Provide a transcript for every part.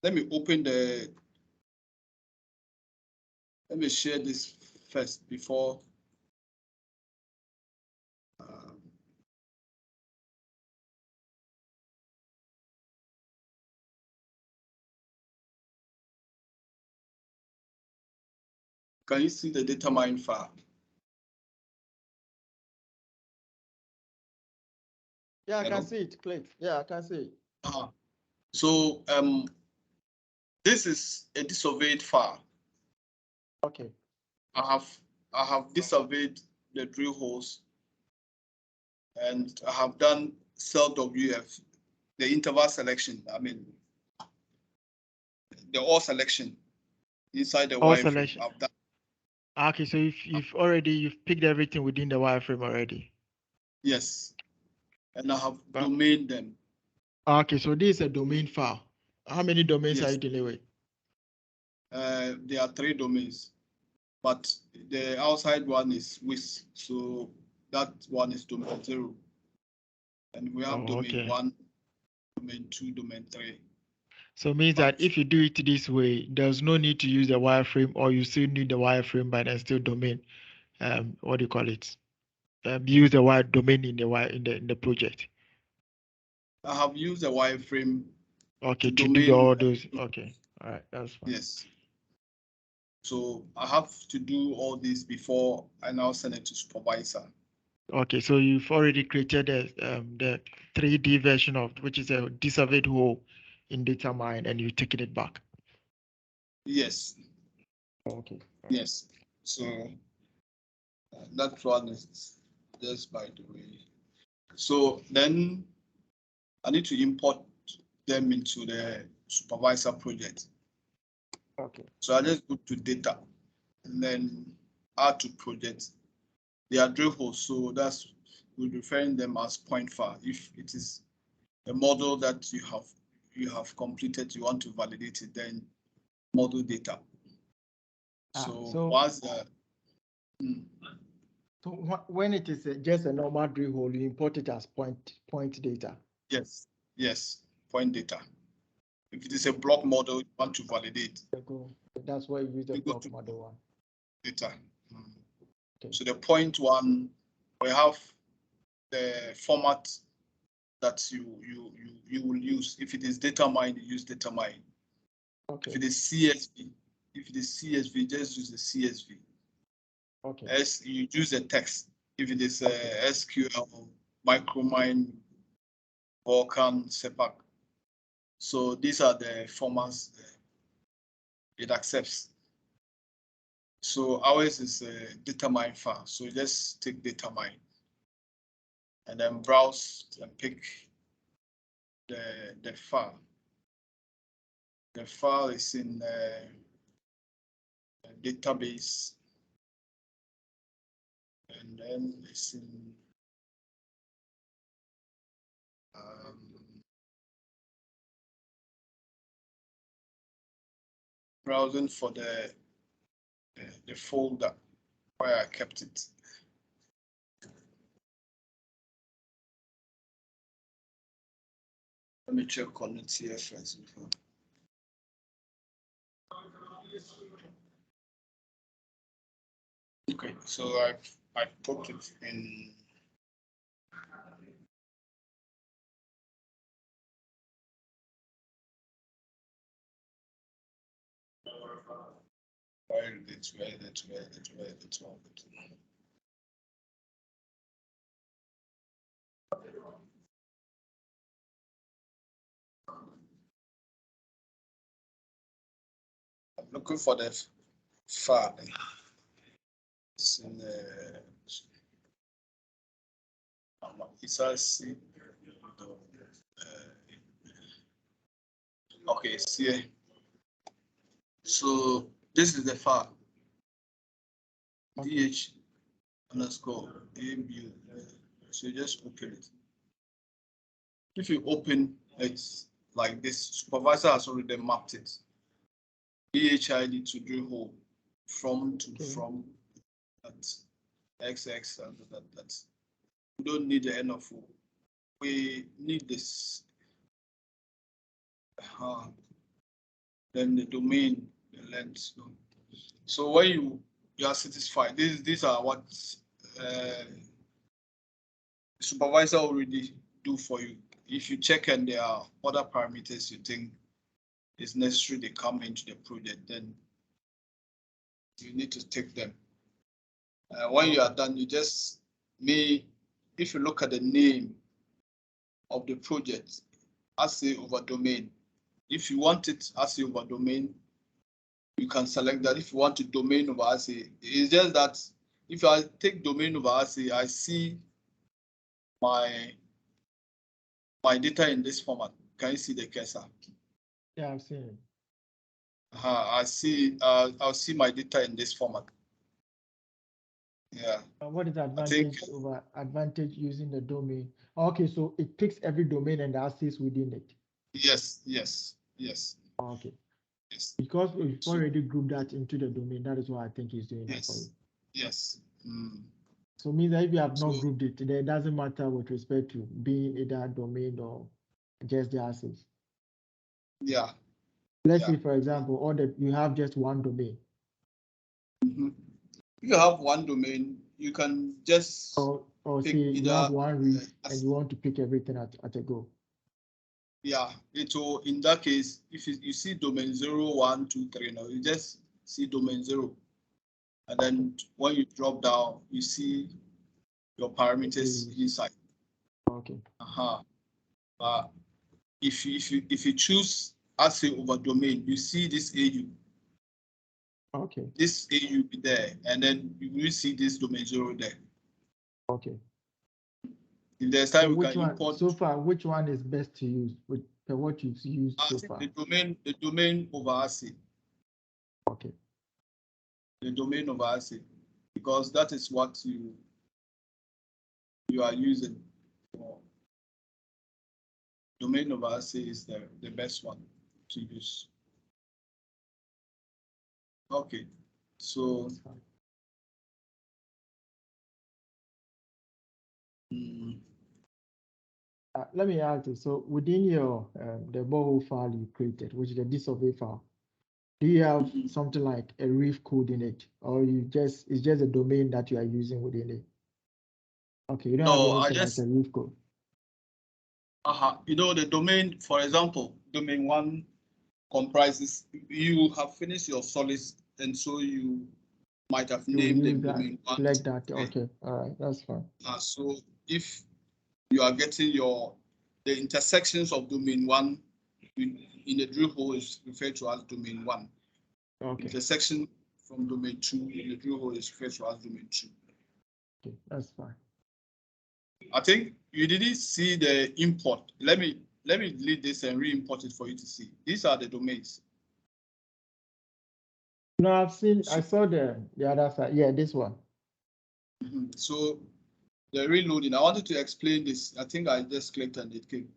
let me open the, let me share this first before. Can you see the data mine file? Yeah, I can see it, Click. Yeah, I can see it. So this is a disobeyed file. Okay. I have disobeyed the drill holes, and I have done cell WF, the interval selection. I mean, the all selection inside the All wireframe. selection. I've done. Okay, so you've picked everything within the wireframe already. Yes, and I have domained them. Okay, so this is a domain file. How many domains are Yes. you dealing with? There are 3 domains, but the outside one is WIS, so that one is domain 0. And we have domain 1, domain 2, domain 3. So it means that if you do it this way, there's no need to use the wireframe, or you still need the wireframe, but then still domain. What do you call it? Use the wire domain in the project. I have used the wireframe. Okay, to do all those. Okay, all right, that's fine. Yes. So I have to do all this before I now send it to supervisor. Okay, so you've already created the 3D version of, which is a disurveyed hole in data mine, and you're taking it back. Yes. Okay. Yes. So that one is just by the way. So then I need to import them into the supervisor project. Okay. So I just go to data and then add to project. They are drill holes, so that's, we're referring them as point file. If it is a model that you have completed, you want to validate it, then model data. So once the so when it is just a normal drill hole, you import it as point data. Yes, point data. If it is a block model you want to validate, that's why you use the block model one. Data. Okay. So the point one, we have the format that you will use. If it is data mine, you use data mine. Okay. If it is CSV, just use the CSV. Okay. As you use the text. If it is SQL, Micromine, Vulkan, CEPAC. So these are the formats it accepts. So ours is a data mine file. So just take data mine and then browse and pick the file. The file is in database, and then it's in browsing for the folder where I kept it. Let me check on it here first. Okay, so I put it in. Where it's I'm looking for the file. It's in the it's okay, it's here. So this is the file. DH underscore AMU. So you just open it. If you open it like this, supervisor has already mapped it. DHID to drill hole from that XX and that. We don't need the NFO. We need this. then the domain, the length. So when you are satisfied, these are what the supervisor already do for you. If you check and there are other parameters you think is necessary, they come into the project, then you need to take them. When you are done, you just if you look at the name of the project, ASCII over domain. If you want it ASCII over domain, you can select that. If you want to domain over ASCII, it's just that if I take domain over ASCII, I see my data in this format. Can you see the cursor? Yeah, I've seen it. I see. I'll see my data in this format. Yeah. What is the advantage using the domain? Okay, so it picks every domain and the ASCIIs within it. Yes. Okay. Yes. Because we've already grouped that into the domain, that is what I think he's doing that for you. Yes. So means that if you have not grouped it, then it doesn't matter with respect to being either domain or just the ASCIIs. Yeah. Let's say, for example, you have just one domain. If you have one domain, you can just or say you have one read and you want to pick everything at a go. Yeah, it will, in that case, if you see domain 0, 1, 2, 3 now, you just see domain 0. And then when you drop down, you see your parameters inside. Okay. If you choose ASCII over domain, you see this AU. Okay. This AU be there, and then you will see this domain 0 there. Okay. If there's time, we can import. So far, which one is best to use with what you've used so far? The domain over ASCII. Okay. The domain over ASCII, because that is what you are using. Domain over ASCII is the best one to use. Okay, so let me ask you. So within your the borehole file you created, which is the disobey file, do you have something like a reef code in it, or it's just a domain that you are using within it? Okay, you don't have anything like a reef code. You know, the domain, for example, domain 1 comprises, you have finished your solids, and so you might have named them domain 1. Select that. Okay, all right, that's fine. So if you are getting the intersections of domain 1 in the drill hole is referred to as domain 1. Okay. Intersection from domain 2 in the drill hole is referred to as domain 2. Okay, that's fine. I think you didn't see the import. Let me delete this and re-import it for you to see. These are the domains. No, I saw the other side. Yeah, this one. So the reloading, I wanted to explain this. I think I just clicked and it came.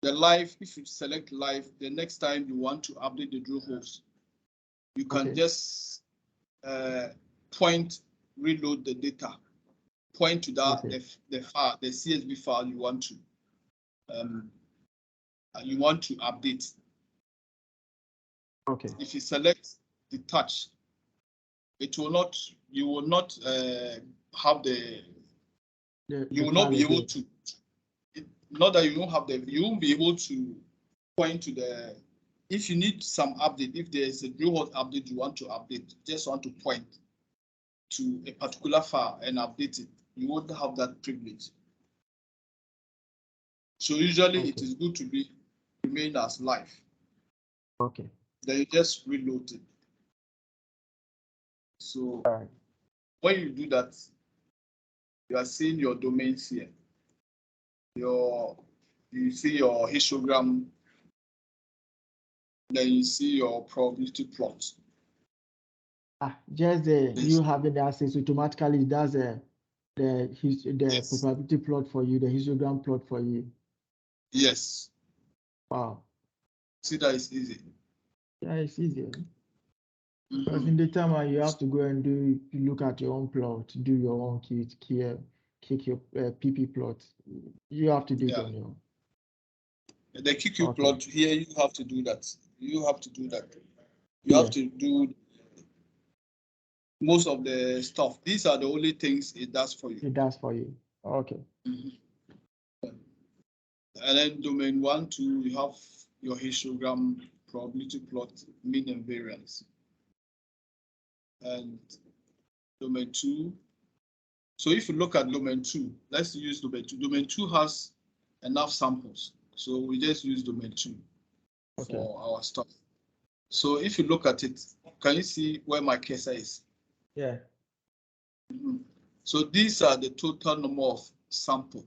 The live, if you select live, the next time you want to update the drill holes, you can just reload the data, point to that the file, the CSV file you want to update. Okay. If you select the touch, you will not have you will not be able to. Not that you don't have you won't be able to point to the. If you need some update, if there is a drill hole update you want to update, just want to point to a particular file and update it, you won't have that privilege. So usually it is good to remain as live. Okay. Then you just reload it. So when you do that, you are seeing your domains here. You see your histogram, then you see your probability plot. Just you having the access automatically does the probability plot for you, the histogram plot for you. Yes. Wow. See, that is easy. Yeah, it's easier. Because in the time you have to go and look at your own plot, do your own kick your PP plot. You have to do it on your own. The QQ plot here, you have to do that. You have to do that. You have to do most of the stuff. These are the only things it does for you. It does for you. Okay. And then domain 1, 2, you have your histogram, probability plot, mean and variance. And domain 2. So if you look at domain 2, let's use domain 2. Domain 2 has enough samples. So we just use domain 2 for our stuff. So if you look at it, can you see where my cursor is? Yeah. So these are the total number of samples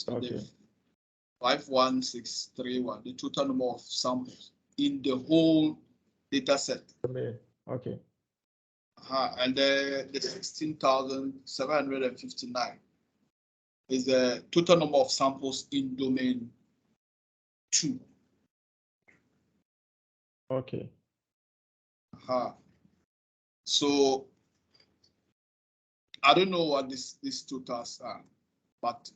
in the 51631, the total number of samples in the whole data set. Okay. And the 16,759 is the total number of samples in domain 2. Okay. So I don't know what these totals are, but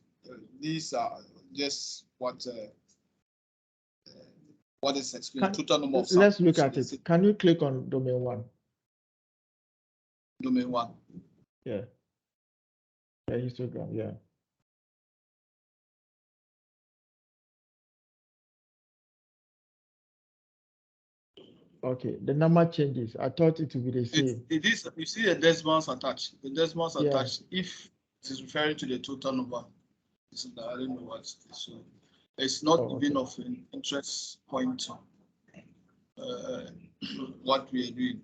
these are just what is explained. Total number of samples. Let's look at it. Can you click on domain 1? Domain 1. Yeah. Yeah, histogram. Yeah. Okay, the number changes. I thought it would be the same. It is. You see the decimals attached. The decimals attached. If it is referring to the total number, I don't know what it is. So it's not even of an interest point. What we are doing.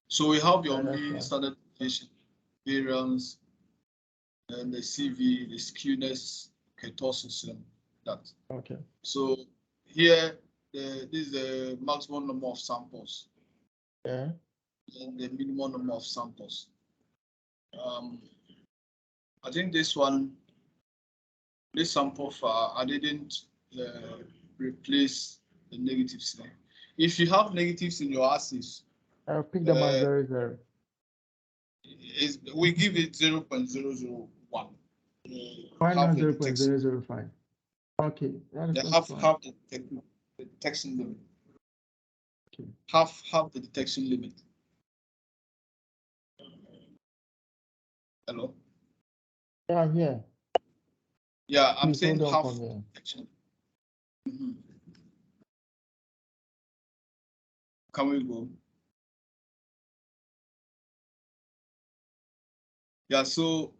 So we have your mean, standard deviation, variance, and the CV, the skewness, kurtosis, that. Okay. So here, this is the maximum number of samples. Yeah. And the minimum number of samples. I think this sample file, I didn't replace the negatives there. If you have negatives in your axis, I'll pick them as 0, 0. We give it 0.001. Why not 0.005? Okay. They have the detection limit. Okay. Have the detection limit. Hello? Yeah, I'm here. Yeah, I'm saying half detection. Can we go? Yeah, so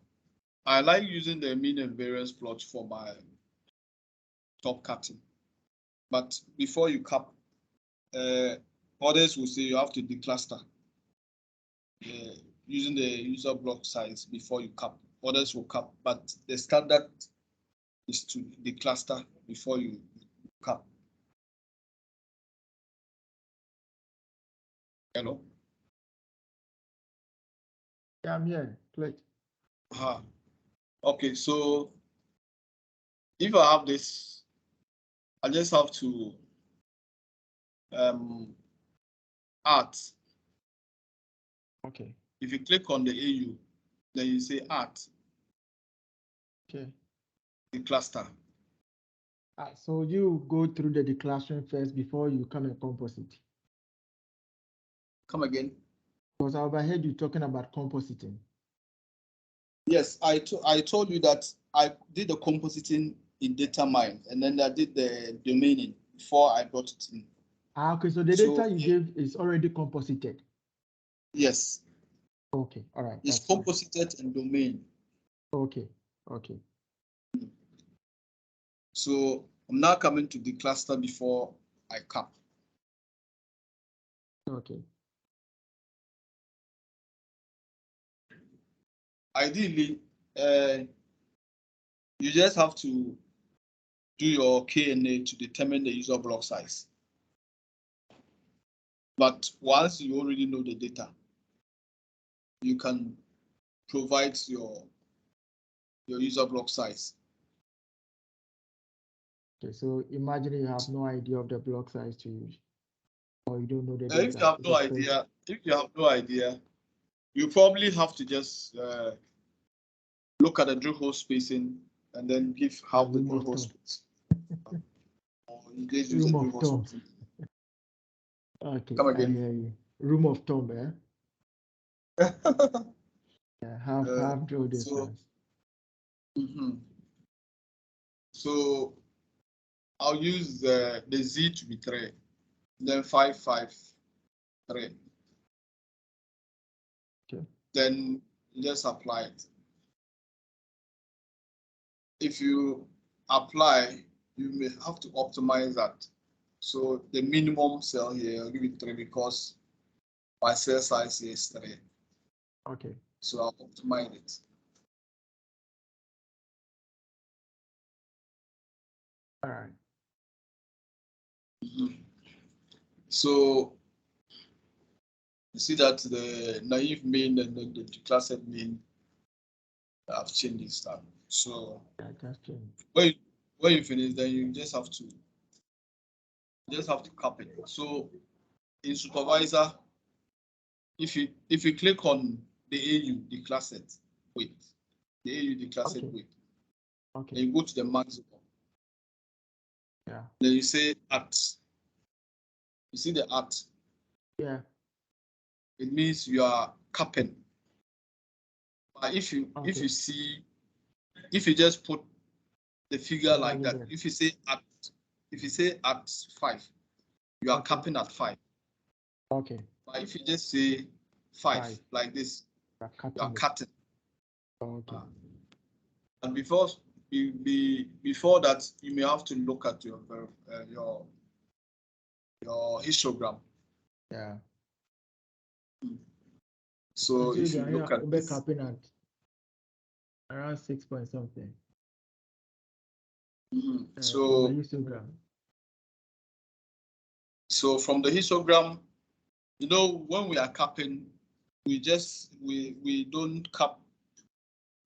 I like using the mean and variance plot for my top cutting. But before you cap, others will say you have to decluster using the user block size before you cap. Others will cap, but the standard is to decluster before you cap. Hello? Yeah, I'm here. Click. Okay, so if I have this, I just have to add. Okay. If you click on the AU, then you say add. Okay. Decluster. So you go through the declustering first before you come and composite. Come again? Because I overheard you talking about compositing. Yes, I told you that I did the compositing in data mine, and then I did the domaining before I brought it in. Okay, so the data you gave is already composited. Yes. Okay, all right. It's composited and domain. Okay, okay. So I'm now coming to the cluster before I cap. Okay. Ideally, you just have to do your KNA to determine the user block size. But once you already know the data, you can provide your user block size. Okay, so imagine you have no idea of the block size to use, or you don't know the data. If you have no idea, you probably have to just look at the drill hole spacing and then give half the drill hole space. Or you just use a drill hole spacing. Okay, Come I again. hear you. Room of thumb, eh? Yeah, have draw distance. So I'll use the Z to be 3, then 5, 5, 3. Okay. Then just apply it. If you apply, you may have to optimize that. So the minimum cell here, I'll give it 3 because my cell size here is 3. Okay. So I'll optimize it. All right. So you see that the naive mean and the declustering mean have changed this stuff. So Yeah, just change. when you finish, then you just have to copy it. So in supervisor, if you click on the AU declustering weight, the AU declustering weight, Okay. then you go to the maximum. Yeah. Then you say at. You see the at. Yeah. It means you are capping. But if you see, if you just put the figure like that, if you say at 5, you are capping at 5. Okay. But if you just say 5 like this, you are cutting. Okay. And before that, you may have to look at your histogram. Yeah. So if you look at this, capping at around 6 point something. So from the histogram. So from the histogram, when we are capping, we don't cap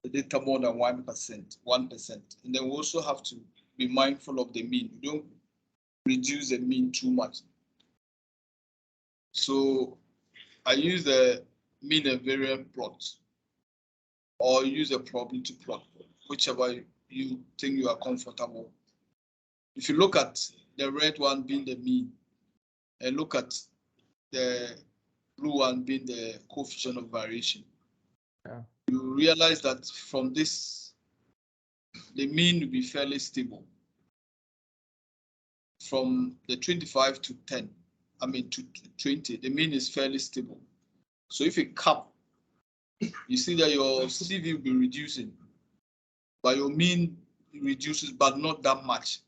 the data more than 1%, and then we also have to be mindful of the mean. We don't reduce the mean too much. So I use the mean and variance plot, or use a probability plot, whichever you think you are comfortable. If you look at the red one being the mean, and look at the blue one being the coefficient of variation, you realize that from this, the mean will be fairly stable. From the 25 to 10, to 20, the mean is fairly stable. So if you cap, you see that your CV will be reducing, but your mean reduces, but not that much.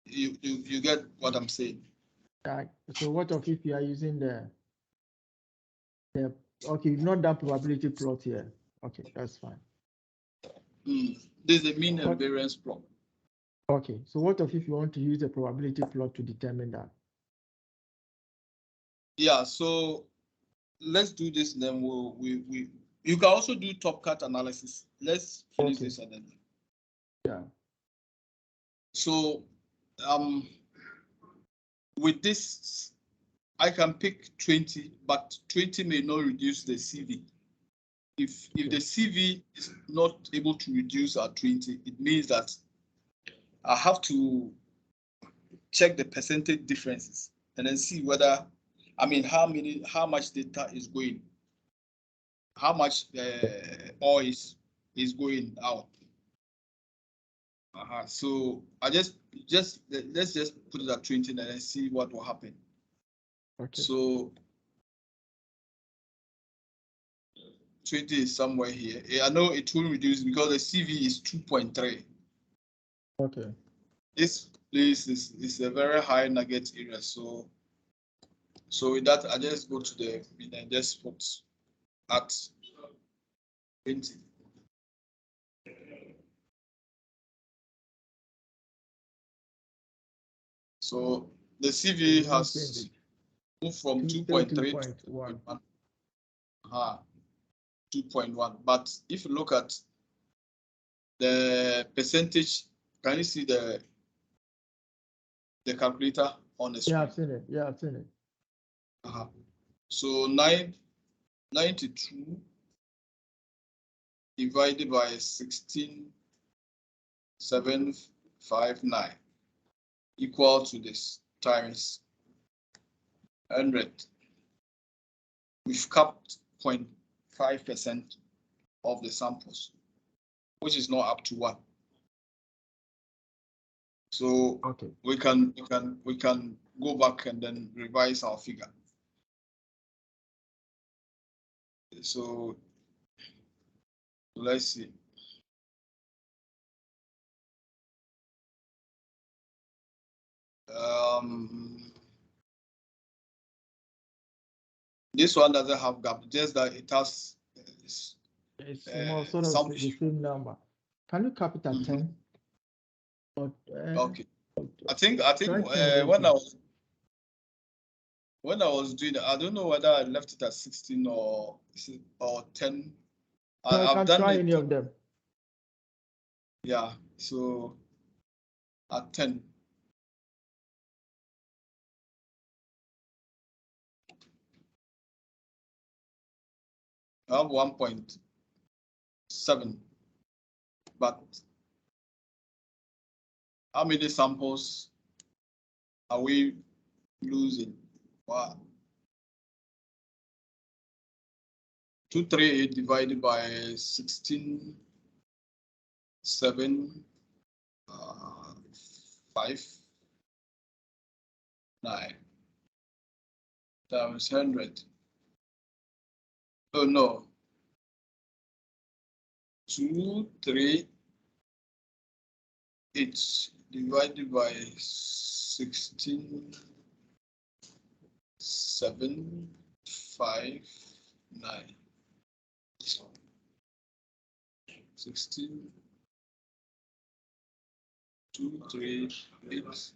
You get what I'm saying? So what if you are using the okay, not that probability plot here. Okay, that's fine. This is the mean and variance plot. Okay, so what if you want to use a probability plot to determine that? Yeah, so let's do this, then you can also do top cut analysis. Let's finish this and then. Yeah. So with this, I can pick 20, but 20 may not reduce the CV. If the CV is not able to reduce at 20, it means that I have to check the percentage differences and then see whether, how much data is going, how much oil is going out. So let's just put it at 20 and then see what will happen. Okay. So 20 is somewhere here. I know it will reduce because the CV is 2.3. Okay. This place is a very high nugget area. So with that, I just go to the and just put at 20. So the CV has moved from 2.3 to 2.1. 2.1. But if you look at the percentage, can you see the calculator on the screen? Yeah, I've seen it. So 92 divided by 16,759. equal to this times 100. We've capped 0.5% of the samples, which is not up to 1. So Okay. we can go back and then revise our figure. So let's see. This one doesn't have gap, just that it has it's more sort some of the same number. Can you cap it at 10? Or, okay. I think when I was doing it, I don't know whether I left it at 16 or 10. No, I I've can't done try it. any of them. Yeah, so at 10. I have 1.7, but how many samples are we losing? Wow. 238 divided by 16, 7, 5, 9 times 100. Oh no. 2, 3, 8 divided by 16, 7, 5, 9. 16, 2, 3, 8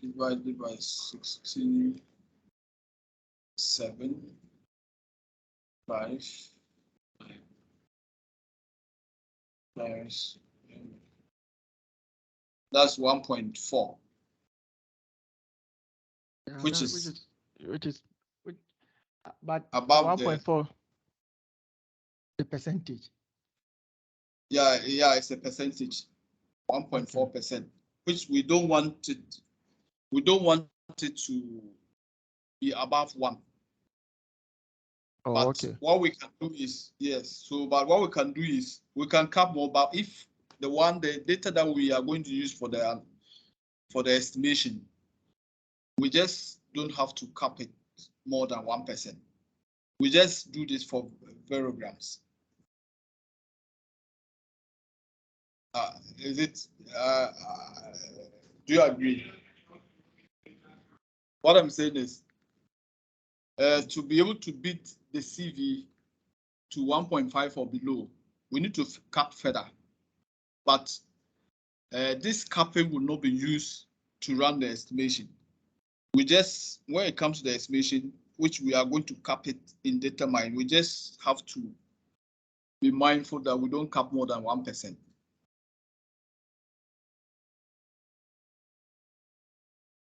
divided by 16, 7, 5, 9 times. That's 1.4. Yeah, which is but above 1.4 the percentage. Yeah, it's a percentage, 1.4%, which we don't want it. We don't want it to be above 1. Oh, but okay. what we can do is but what we can do is we can cap more. But if the data that we are going to use for the estimation, we just don't have to cap it more than 1%. We just do this for variograms. Is it? Do you agree? What I'm saying is, to be able to beat the CV to 1.5 or below, we need to cap further. But this capping will not be used to run the estimation. We just, when it comes to the estimation, which we are going to cap it in data mine, we just have to be mindful that we don't cap more than 1%.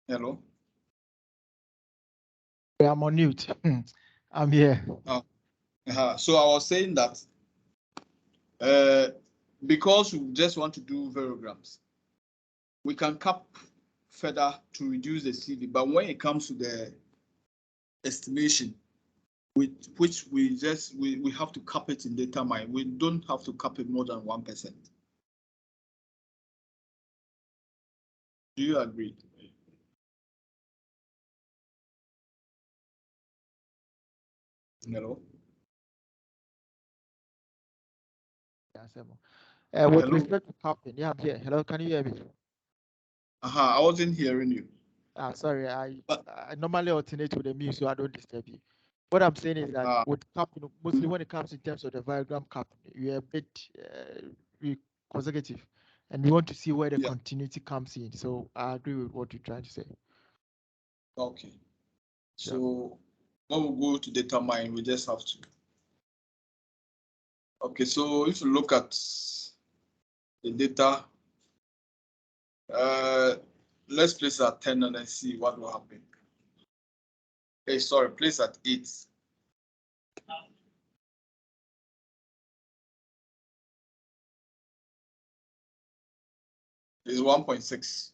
Hello? I'm on mute. I'm here. So I was saying that because we just want to do variograms, we can cap further to reduce the CV. But when it comes to the estimation, which we have to cap it in data mine, we don't have to cap it more than 1%. Do you agree? Hello? With respect to capping, yeah, I'm here. Hello, can you hear me? I wasn't hearing you. Sorry, I normally alternate with the mute so I don't disturb you. What I'm saying is that with capping, mostly when it comes in terms of the Variogram capping, you're a bit consecutive, and we want to see where the continuity comes in. So I agree with what you're trying to say. Okay. So when we go to data mine, we just have to. Okay, so if you look at the data, let's place at 10 and then see what will happen. Hey, sorry, place at 8. It's 1.6.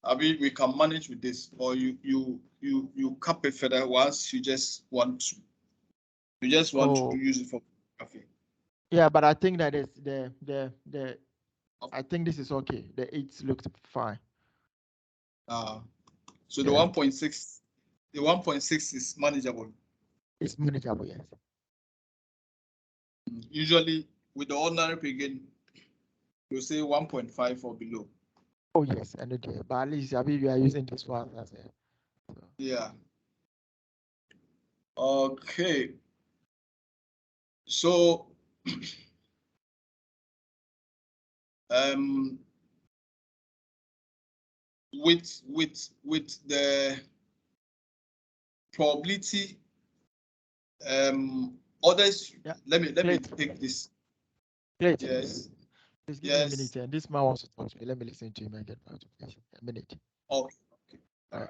I mean, we can manage with this, or you cap it further once you just want to. You just want to use it for photography. Yeah, but I think that is the I think this is okay. The 8 looks fine. So the 1.6, the 1.6 is manageable. It's manageable, yes. Usually with the ordinary Kriging, you say 1.5 or below. Oh yes, and but at least I mean we are using this one as a. So. Yeah. Okay. So with the probability others, let me take this. Great. Yes. Please give me a minute. And this man wants to talk to me. Let me listen to him and get back to you. A minute. Okay. All right.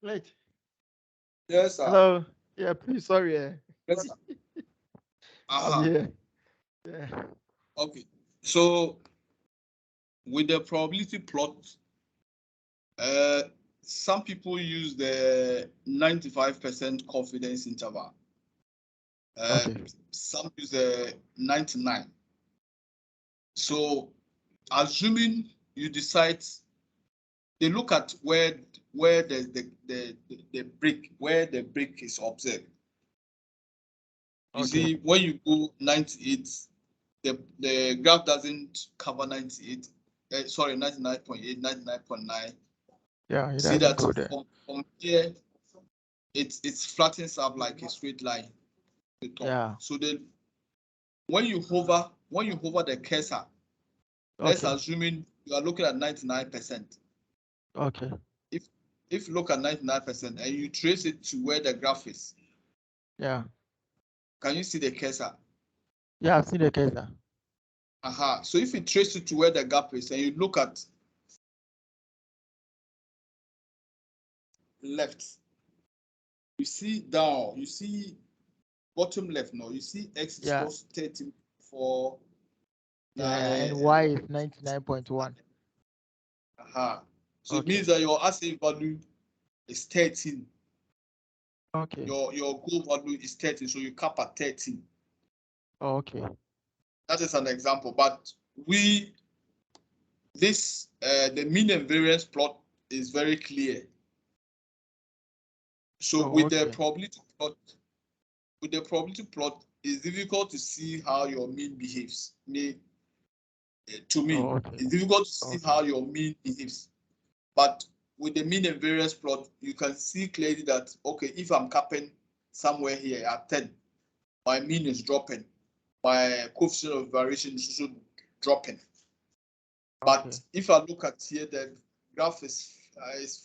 Right. Yes, sir. Hello. Yeah, please. Sorry. Yes, sir. I'm here. Yeah. Okay. So with the probability plot, some people use the 95% confidence interval. Okay. Some use the 99. So assuming you decide, they look at where the break, where the break is observed. You see, when you go 98, the graph doesn't cover 98. Sorry, 99.8, 99.9. Yeah, it See doesn't that go there. from here, it flattens up like a straight line. The top. Yeah. So then, when you hover the cursor, let's assuming you are looking at 99%. Okay. If you look at 99% and you trace it to where the graph is. Yeah. Can you see the cursor? Yeah, I've seen the cursor. So if you trace it to where the gap is and you look at left, you see down, you see bottom left now, you see X is plus 34. And Y is 99.1. So it means that your assay value is 13. Okay. Your goal value is 13, so you cap at 13. Okay. That is an example, but the mean and variance plot is very clear. So with the probability plot, it's difficult to see how your mean behaves. To me, it's difficult to see how your mean behaves. But with the mean and variance plot, you can see clearly that, okay, if I'm capping somewhere here at 10, my mean is dropping. My coefficient of variation is also dropping. But if I look at here, the graph is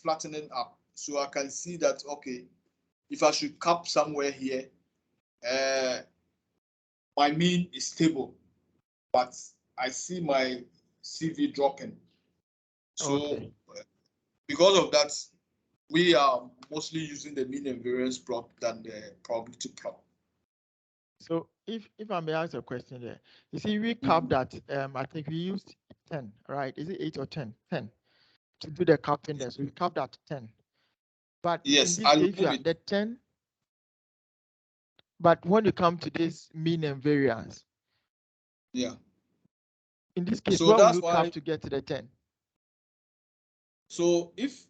flattening up. So I can see that, okay, if I should cap somewhere here, my mean is stable, but I see my CV dropping. So because of that, we are mostly using the mean and variance plot than the probability plot. So if I may ask a question there, you see, we capped that, I think we used 10, right? Is it 8 or 10? 10 to do the capping there. So we capped at 10. But yes, in this case, yeah, the 10. But when you come to this mean and variance, yeah. In this case, so what will you cap to get to the 10? So if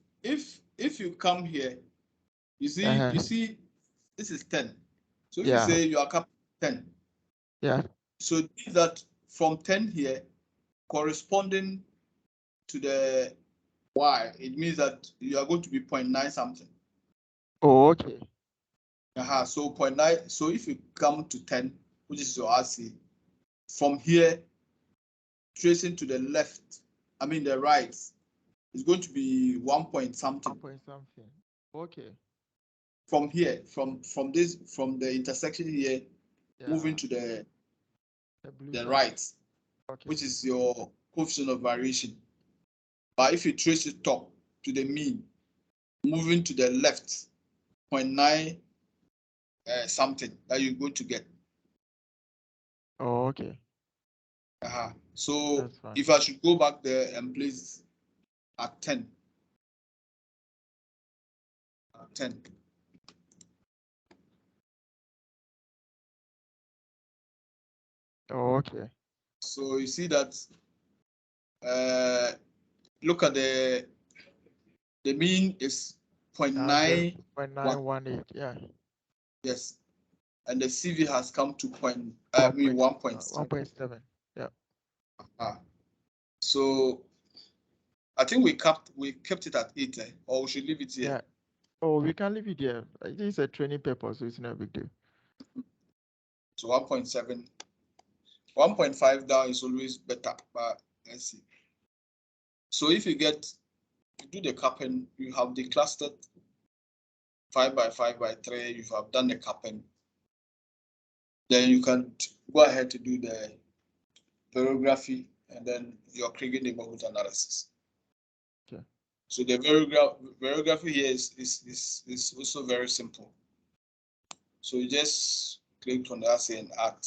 you come here, you see, this is 10. So if you say you are capping 10, so that from 10 here, corresponding to the y, it means that you are going to be 0.9 something. Oh, okay. So 0.9. So if you come to 10, which is your RC, from here, tracing to the left, I mean the right, is going to be 1 point something. 1 point something. Okay. From here, from the intersection here, moving to the right, which is your coefficient of variation. But if you trace it top to the mean, moving to the left, 0.9 something that you're going to get. Oh, okay. So if I should go back there and place at 10. 10. Oh, okay. So you see that, look at the mean is 0.918, yeah. Yes. And the CV has come to 1.7. Yeah. So I think we kept it at 8, or we should leave it here. Yeah. Oh, we can leave it here. It is a training paper, so it's not a big deal. So 1.7. 1.5 down is always better, but let's see. So if you do the capping, you have declustered 5 by 5 by 3, you have done the capping. Then you can go ahead to do the variography and then your Kriging neighborhood analysis. Okay. So the variography here is also very simple. So you just click on the assay and add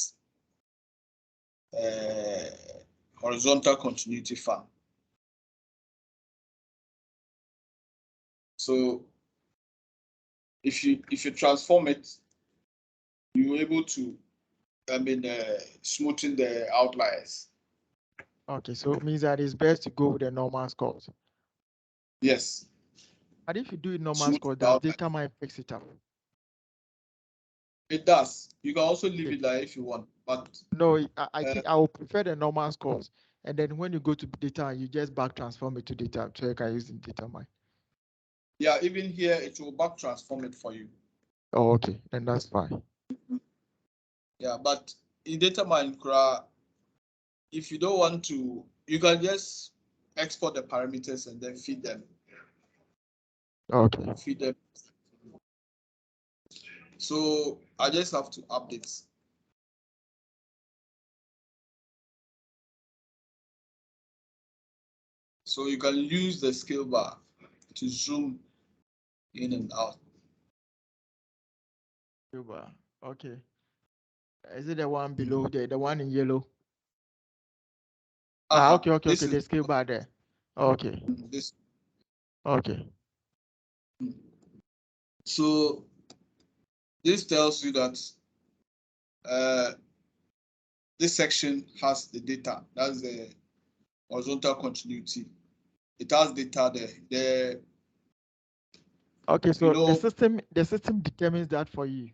horizontal continuity fan. So if you transform it, you're able to, smoothen the outliers. Okay, so it means that it's best to go with the normal scores. Yes. But if you do it normal score, does data might fix it up? It does. You can also leave it like if you want, but no, I think I will prefer the normal scores. And then when you go to data, you just back transform it to data so you can use the data mine. Yeah, even here it will back transform it for you. Oh, okay, then that's fine. Yeah, but in data mine, if you don't want to, you can just export the parameters and then feed them. Okay. Feed them. So I just have to update. So you can use the scale bar to zoom in and out. Scale bar. Okay. Is it the one below there, the one in yellow? Okay. The scale bar there. Okay. This. Okay. So this tells you that this section has the data. That's the horizontal continuity. It has data there. Okay, so the system determines that for you,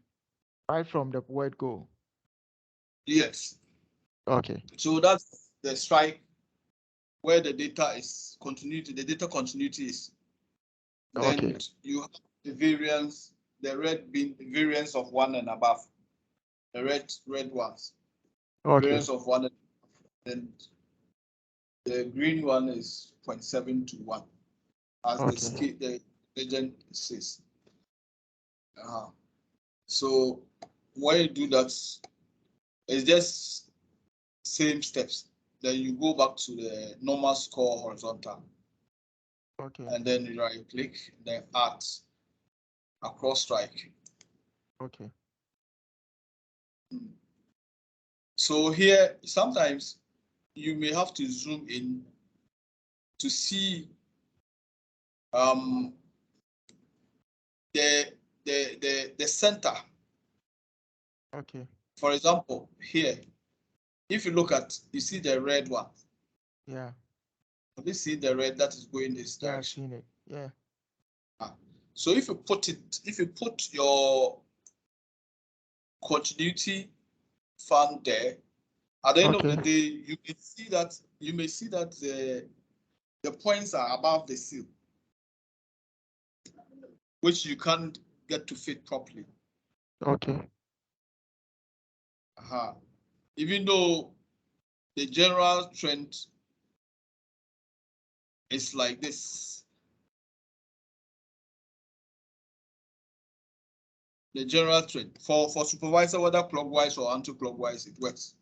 right from the word go. Yes. Okay. So that's the strike where the data is continuity. The data continuity is. Then you have the variance, the red being the variance of 1 and above. The red ones. Variance of 1 and then the green one is 0.7 to 1, as the scale the legend says. So when you do that, it's just same steps. Then you go back to the normal score horizontal. And then you right click, then add across strike. So here sometimes you may have to zoom in to see the center. For example, here, if you look at, you see the red one. Have you seen the red that is going this direction? I've seen it. So if you put your continuity fan there, at the end of the day, you may see that the points are above the seal, which you can't get to fit properly. Even though the general trend is like this. The general trend for supervisor, whether clockwise or anti-clockwise, it works.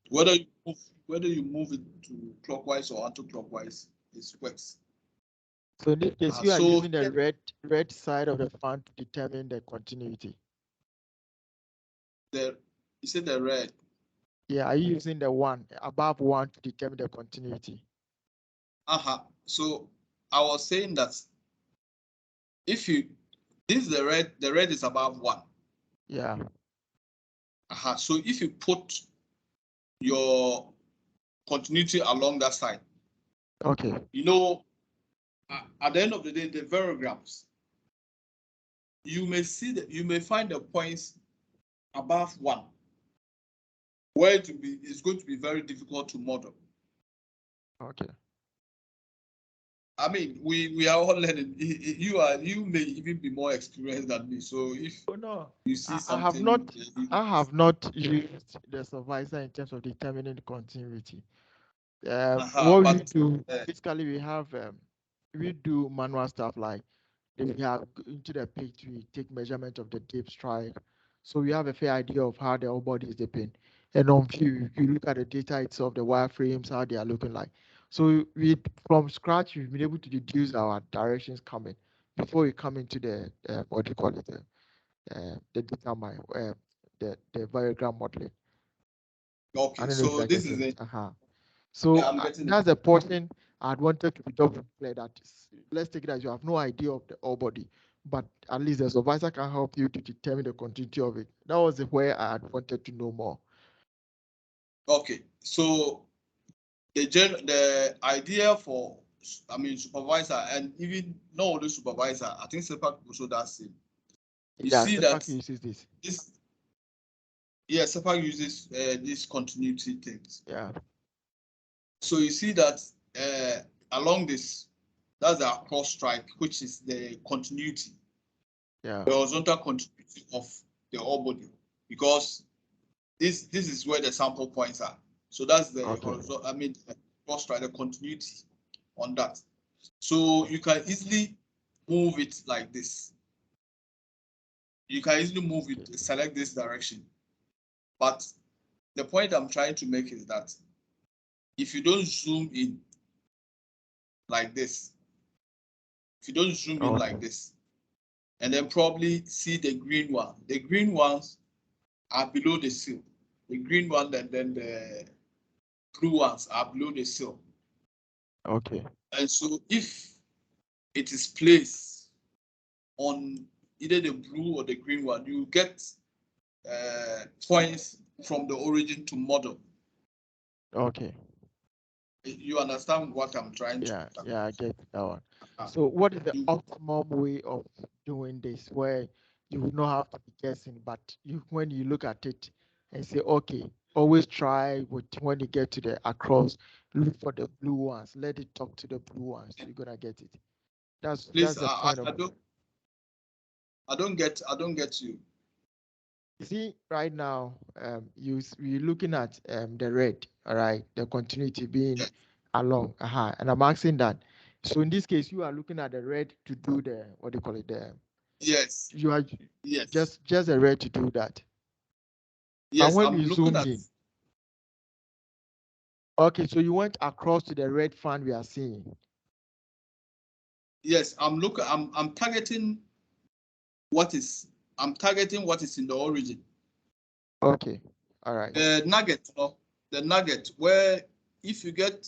Whether you move it to clockwise or anti-clockwise, it works. So in this case, you are using the red side of the fan to determine the continuity. You said the red. Yeah, are you using the one above 1 to determine the continuity? So I was saying that if you this is the red is above 1. Yeah. So if you put your continuity along that side, you know, at the end of the day, the variograms, you may find the points above 1, where it's going to be very difficult to model. I mean, we are all learning. You may even be more experienced than me. So if you see something, I have not used the supervisor in terms of determining the continuity. What we do basically, we do manual stuff like we have into the page, we take measurement of the dip strike, so we have a fair idea of how the whole body is dipping. And on view, you look at the data itself, the wireframes, how they are looking like. So from scratch, we've been able to deduce our directions coming before we come into the what do you call it, the data mine, the variogram modeling. So this is it. So that's the portion I'd wanted to be double clear that let's take it as you have no idea of the whole body, but at least the supervisor can help you to determine the continuity of it. That was where I had wanted to know more. So the idea for supervisor, and even not only supervisor, I think SEPAC also does same. You see that uses this. SEPAC uses these continuity things. Yeah. So you see that along this, that's the cross strike, which is the continuity. Yeah. The horizontal continuity of the whole body, because this is where the sample points are. So that's the horizontal, cross strike, the continuity on that. So you can easily move it like this. You can easily move it, select this direction. But the point I'm trying to make is that if you don't zoom in like this, and then probably see the green one. The green ones are below the seal. The green one and then the blue ones are below the seal. And so if it is placed on either the blue or the green one, you get points from the origin to model. You understand what I'm trying to? Yeah, I get that one. So what is the optimum way of doing this where you will not have to be guessing, but when you look at it and say, okay, always try when you get to the across, look for the blue ones, let it talk to the blue ones, you're gonna get it. That's Please, the point of. I don't get you. You see, right now, you're looking at the red, all right, the continuity being along, and I'm asking that. So in this case, you are looking at the red to do the what do you call it? Yes. You are Yes. just the red to do that. Yes, and when I'm we looking zoomed at. in, okay, so you went across to the red fan we are seeing. Yes, I'm targeting what is in the origin. Okay, all right. The nugget where if you get,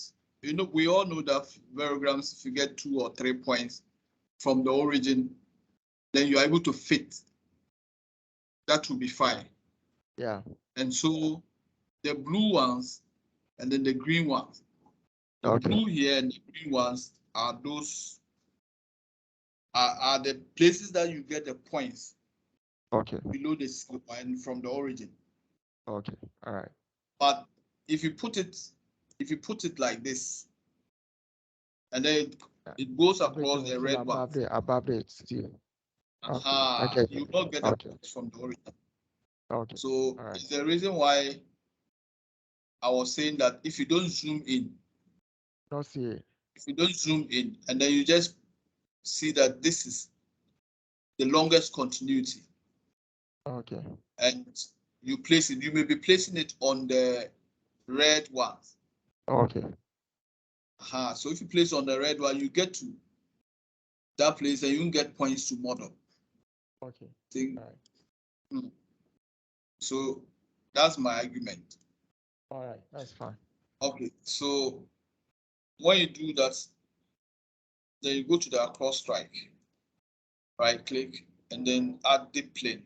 we all know that variograms, if you get 2 or 3 points from the origin, then you're able to fit. That will be fine. Yeah. And so the blue ones and then the green ones. The blue here and the green ones are those are the places that you get the points. Okay. Below the scale and from the origin. Okay. All right. But if you put it like this, and then it goes across the red one. Above the still. Okay. You will not get the points from the origin. Okay. So it's the reason why I was saying that if you don't zoom in, if you don't zoom in, and then you just see that this is the longest continuity. Okay. And you place it, you may be placing it on the red ones. Okay. So if you place on the red one, you get to that place and you get points to model. Okay. So that's my argument. All right, that's fine. Okay, so when you do that, then you go to the across strike, right click, and then add deep plane.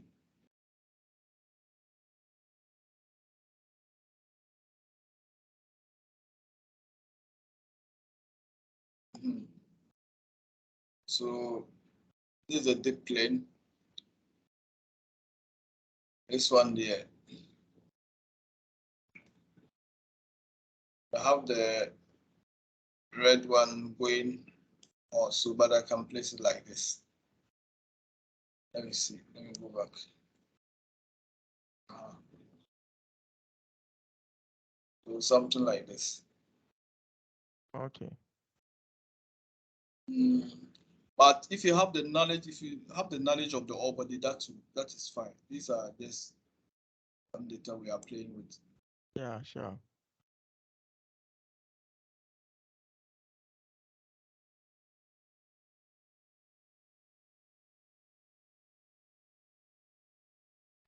So this is a deep plane. This one there. I have the red one going also, but I can place it like this. Let me see. Let me go back. So something like this. Okay. But if you have the knowledge, of the all body, that is fine. These are just some data we are playing with. Yeah, sure.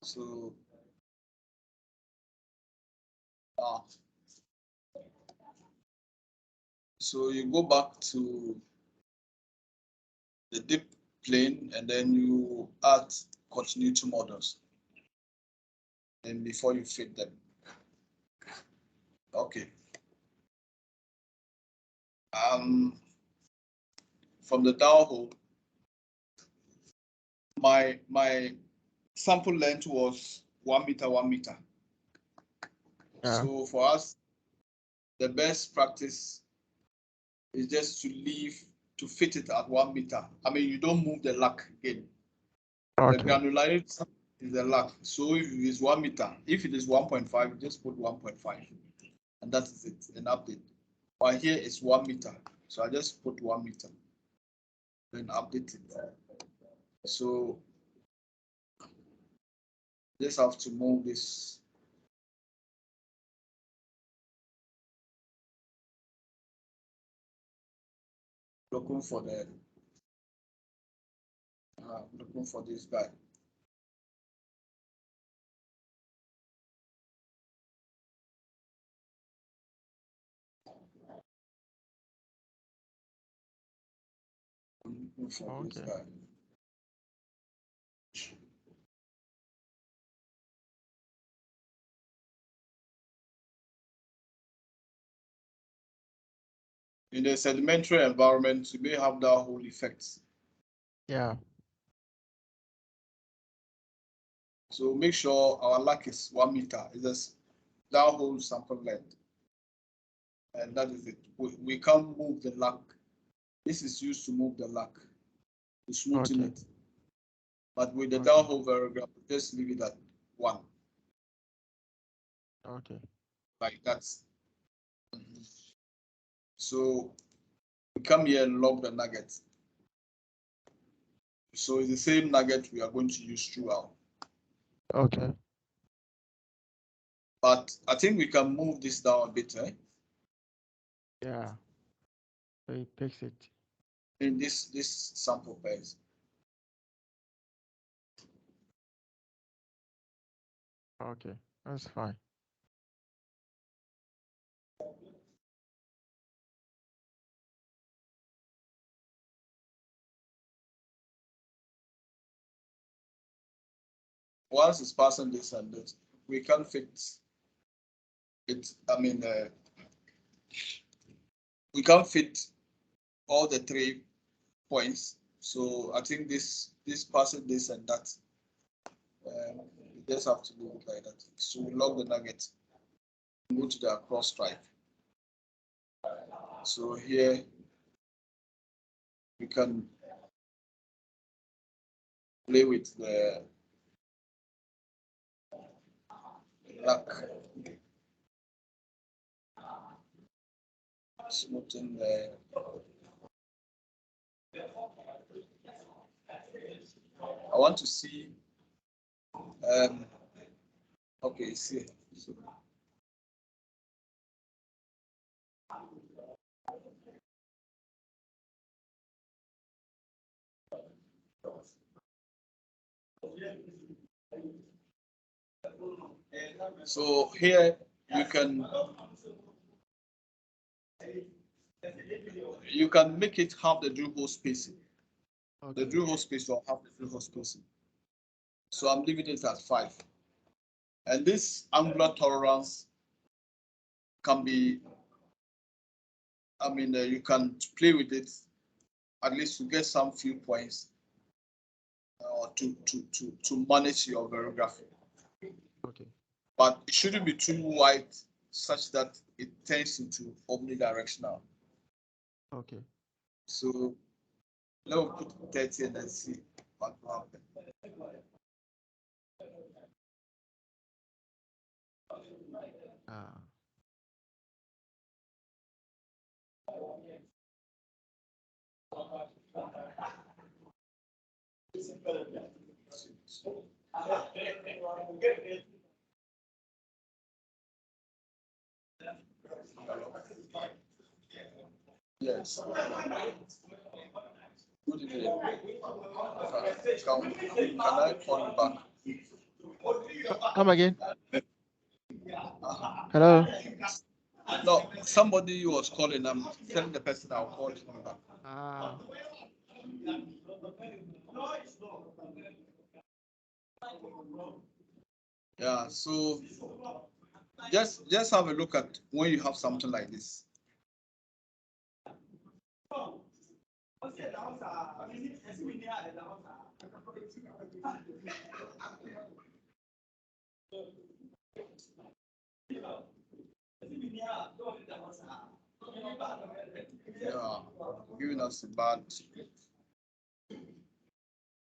So so you go back to the deep plane and then you add continuity models. And before you fit them. Okay. From the downhole, my sample length was 1 meter, 1 meter. So for us, the best practice is just to fit it at 1 meter. I mean, you don't move the luck again. Okay. The granularity is the luck. So if it is 1 meter, if it is 1.5, just put 1.5. And that is it, an update. But here it's 1 meter. So I just put 1 meter. Then update it. So just have to move this. Looking for this guy. Looking for this guy. In the sedimentary environment, you may have that whole effect. Yeah. So make sure our luck is 1 meter. It's just that whole sample length. And that is it. We can't move the luck. This is used to move the luck. to smoothen Okay. it. But with the Okay. downhole variogram, just leave it at 1. Okay. Like that. So we come here and log the nugget. So it's the same nugget we are going to use throughout. Okay. But I think we can move this down a bit, eh? Yeah. So it picks it. In this sample pairs. Okay, that's fine. Once it's passing this and this, we can fit it. I mean, we can fit all the 3 points. So I think this passing this and that. You just have to do it like that. So we log the nugget, go to the across stripe. So here we can play with the luck, smoothen the. I want to see. Okay, see. So here you can make it have the drill hole spacing. Okay. The drill hole space will have the drill hole spacing. So I'm leaving it at 5. And this angular tolerance can be, I mean, you can play with it at least to get some few points to manage your variography. Okay. But it shouldn't be too wide such that it turns into omnidirectional. Okay. So let me put 30 and then see what will happen. Ah. Yes. Good evening. Can I call you back? Come again. Hello. No, somebody was calling. I'm telling the person I'll call him back. Ah. Yeah, so just have a look at when you have something like this. Yeah, giving us a bad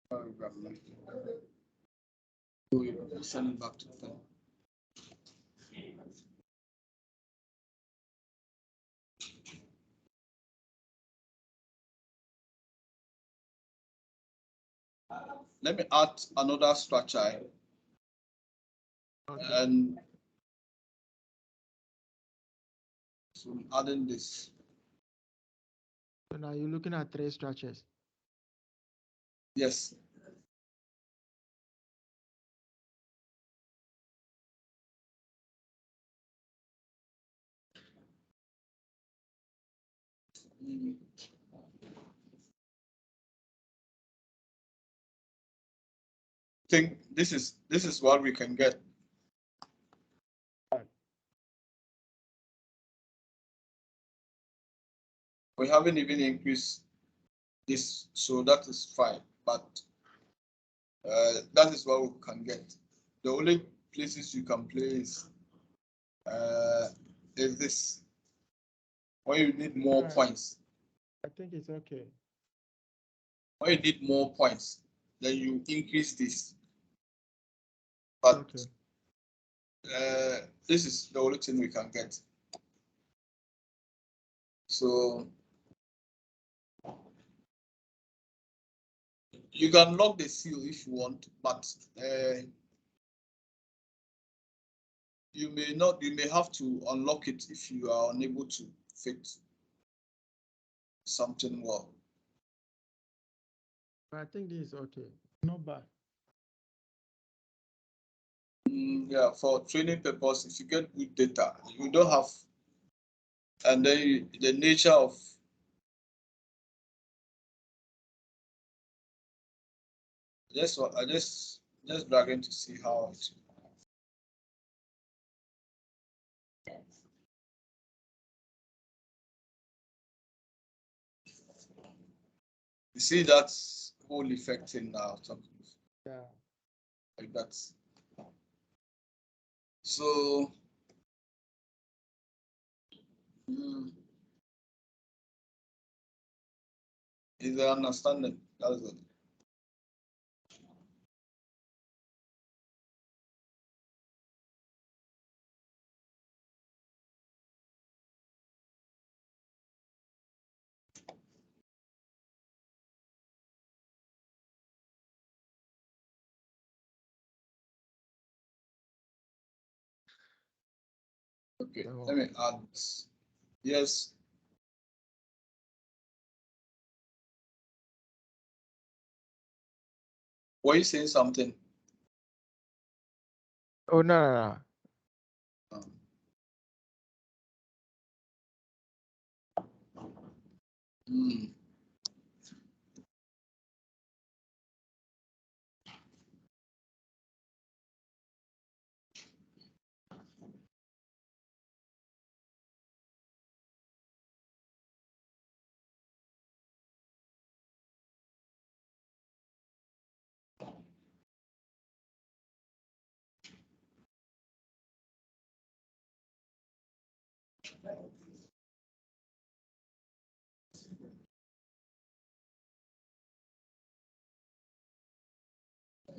paragraph. Send it back to them. Let me add another structure. Okay. And so I'm adding this. So now you're looking at 3 structures. Yes. Think this is what we can get. We haven't even increased this, so that is fine. But that is what we can get. The only places you can play is this, where you need more points. I think it's okay. When you need more points, then you increase this. But okay. This is the only thing we can get. So you can lock the seal if you want, but you may not. You may have to unlock it if you are unable to fit something well. I think this is okay. Not bad. Yeah, for training purpose, if you get good data, you don't have, and then the nature of I just dragging to see how it. You see that whole effect in now, Yeah. like that. So is the understanding. That's it. Okay, let me add this. Yes. Were you saying something? Oh no. Um, mm.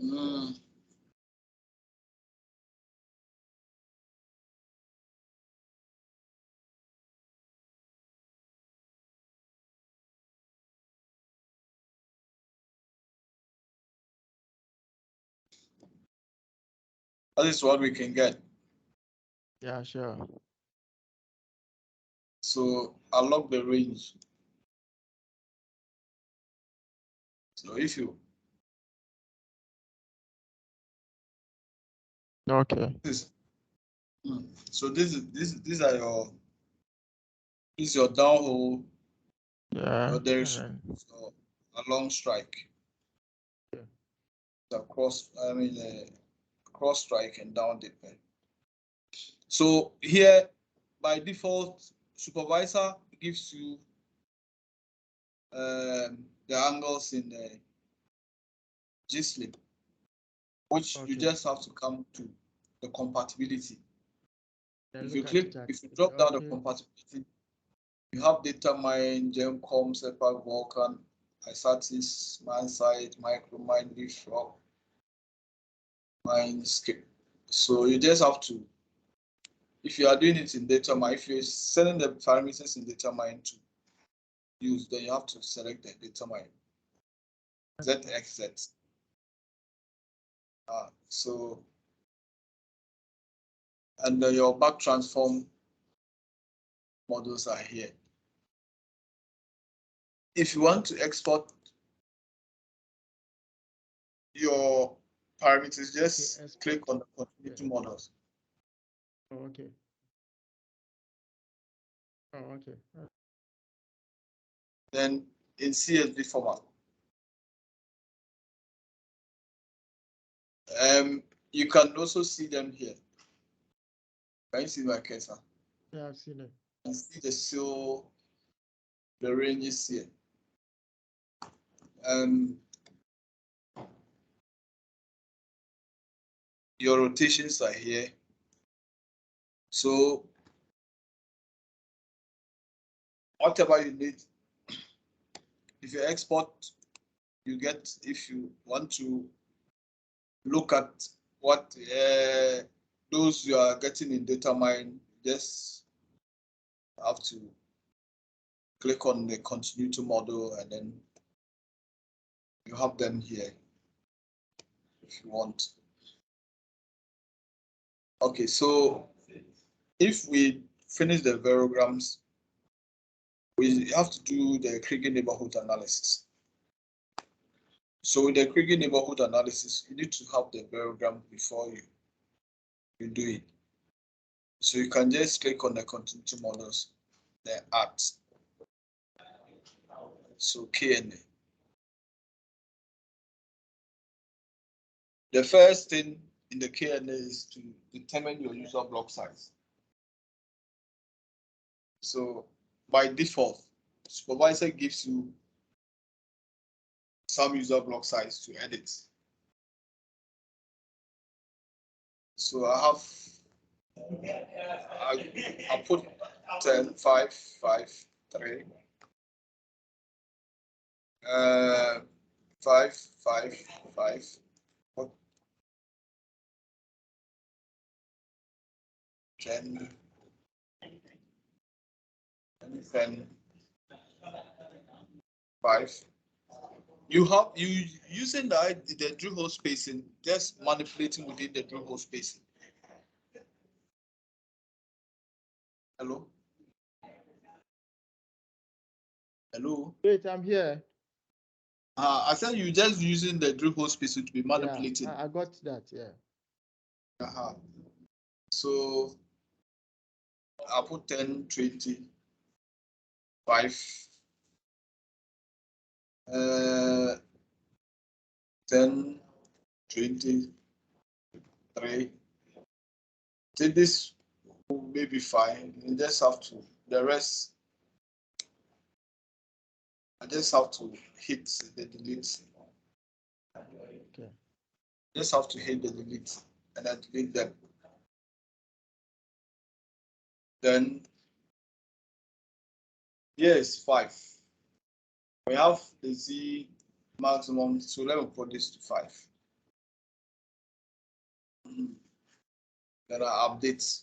Mm. That is what we can get. Yeah, sure. So unlock the range. So if you Okay. so these are your downhole. Yeah. There is a long strike. Yeah. Across, I mean, cross strike and down dip. So here, by default, supervisor gives you the angles in the G-slip, which you just have to come to the compatibility. If you drop down the compatibility, you have determine, GEMCOM, SEPAC, Vulkan, ISATIS, MineSite, Micromine, Leapfrog, Minescape. So you just have to, if you are doing it in determine, if you're sending the parameters in determine to use, then you have to select the determine ZXZ. So, and your back transform models are here. If you want to export your parameters, just click on the continuity models. Oh, okay. Oh, okay. Then in CSV format. You can also see them here. Can you see my cursor? Yeah, I've seen it. You see the ranges here. Your rotations are here. So whatever you need, if you export you get, if you want to look at what those you are getting in data mine, just have to click on the continuity model, and then you have them here if you want. Okay, so if we finish the variograms, we have to do the Kriging neighborhood analysis. So in the Kriging neighborhood analysis, you need to have the variogram before you do it. So you can just click on the continuity models, then add. So KNA. The first thing in the KNA is to determine your user block size. So by default, supervisor gives you some user block size to edit. So I put 10, 5, 5, 3, 5, 5, 5. 10, 10, 5. You using the drill hole spacing, just manipulating within the drill hole spacing. Hello? Hello? Wait, I'm here. I said you just using the drill hole spacing to be manipulating. Yeah, I got that, yeah. So I put 10, 20, 5, 10, 20, 3. Take this may be fine. You just have to, the rest, I just have to hit the delete. Okay. Just have to hit the delete and then delete them. Then here is 5. We have the Z maximum, so let me put this to 5. Then I update.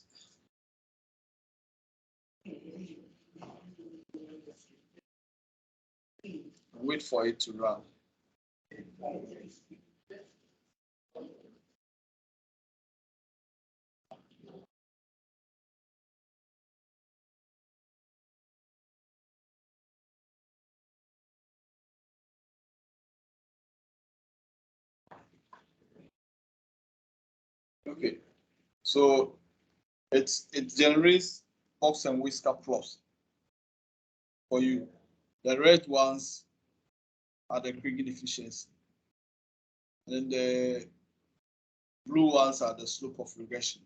Wait for it to run. Okay, so it generates box and whisker plus for you. The red ones are the Kriging efficiency, and the blue ones are the slope of regression.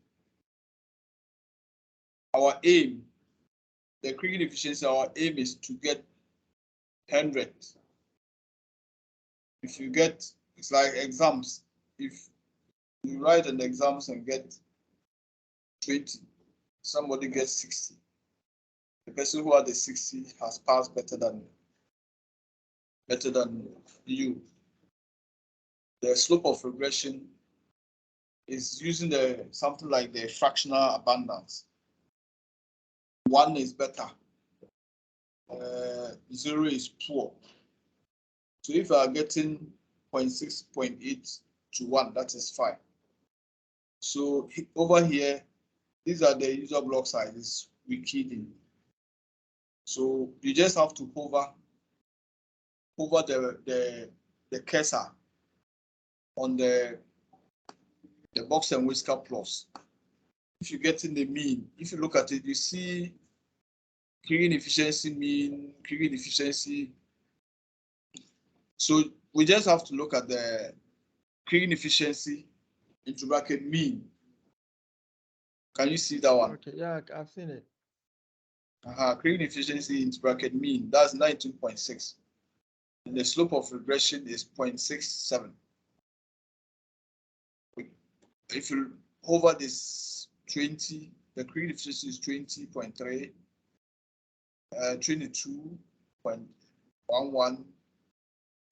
Our aim, the Kriging efficiency, our aim is to get 100. If you get, it's like exams. If you write an exams and get 20, somebody gets 60. The person who had the 60 has passed better than you. The slope of regression is using something like the fractional abundance. 1 is better. 0 is poor. So if you are getting 0.6, 0.8 to 1, that is fine. So over here, these are the user block sizes we keyed in. So you just have to hover the cursor on the box and whisker plus. If you get in the mean, if you look at it, you see Kriging efficiency mean, Kriging efficiency. So we just have to look at the Kriging efficiency into bracket mean. Can you see that one? Okay, yeah, I've seen it. Kriging efficiency into bracket mean, that's 19.6. And the slope of regression is 0.67. If you hover this 20, the Kriging efficiency is 20.3, 22.11,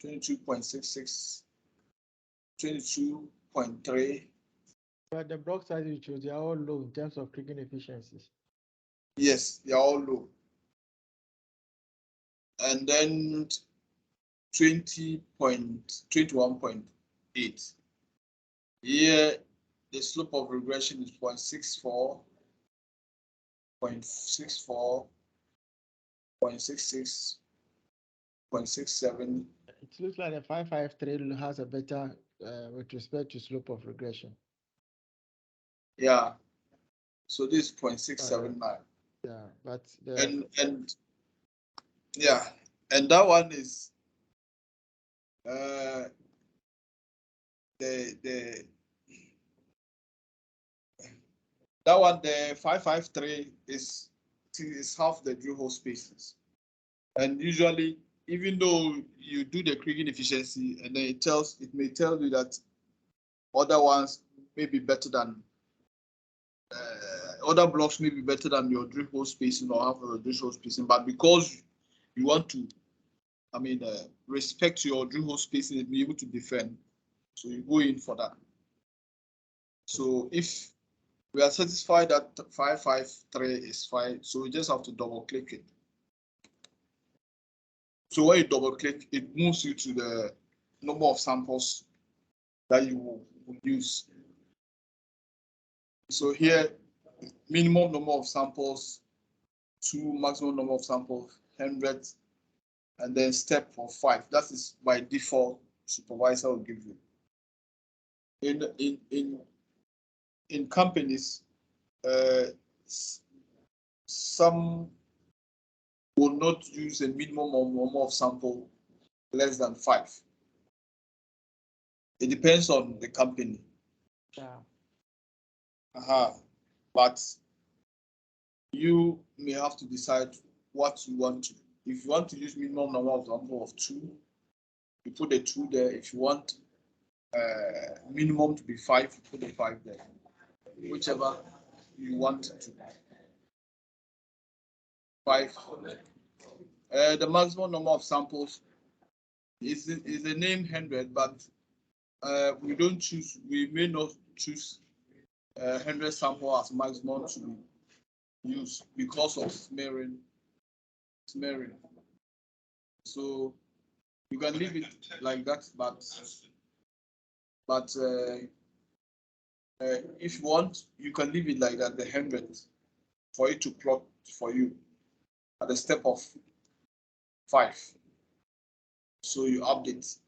22.66, 22.3. But the block size you chose, they are all low in terms of Kriging efficiencies. Yes, they are all low. And then 21.8. Here, the slope of regression is 0.64, 0.64, 0.66, 0.67. It looks like the 553 has a better with respect to slope of regression. Yeah. So this is 0.679. Yeah, but and yeah, and that one is the that one, the 553 is half the drill hole spaces. And usually, even though you do the Kriging efficiency, and then it may tell you that other ones may be better than other blocks may be better than your drill hole spacing or half of the drill hole spacing, but because you want to, respect your drill hole spacing and be able to defend, so you go in for that. So if we are satisfied that 553 is fine, so we just have to double click it. So when you double click, it moves you to the number of samples that you will use. So here, minimum number of samples, 2, maximum number of samples, 100, and then step for 5. That is by default, supervisor will give you. In companies, some will not use a minimum number of sample less than 5. It depends on the company. Yeah. But you may have to decide what you want to. If you want to use minimum number of sample of 2, you put the 2 there. If you want minimum to be 5, you put the 5 there. Whichever you want to. 5. The maximum number of samples is the name 100, but we don't choose. We may not choose 100 sample as maximum to be used because of smearing. So you can leave it like that, but if you want, you can leave it like that, the 100, for it to plot for you at the step of 5. So you update.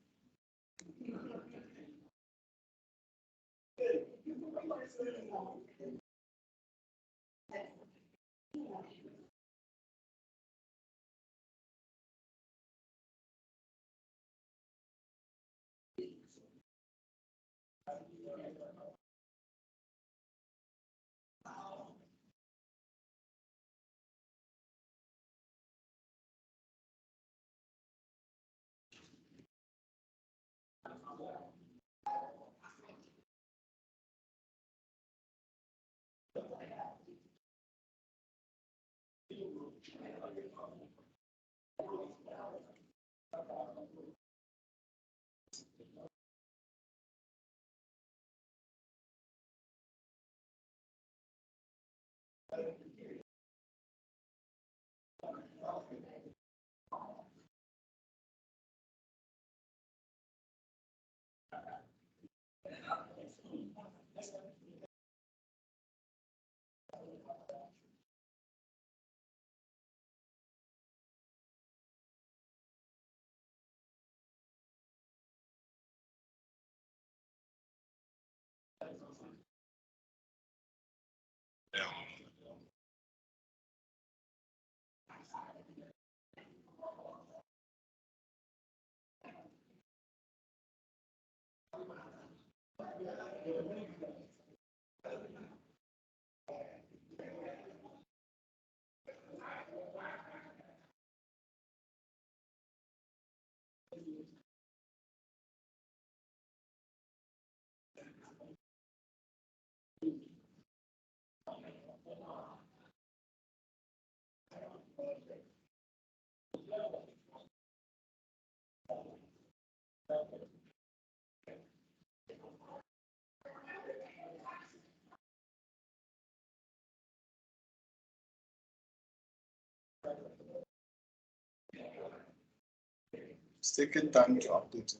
It's taking time to update it.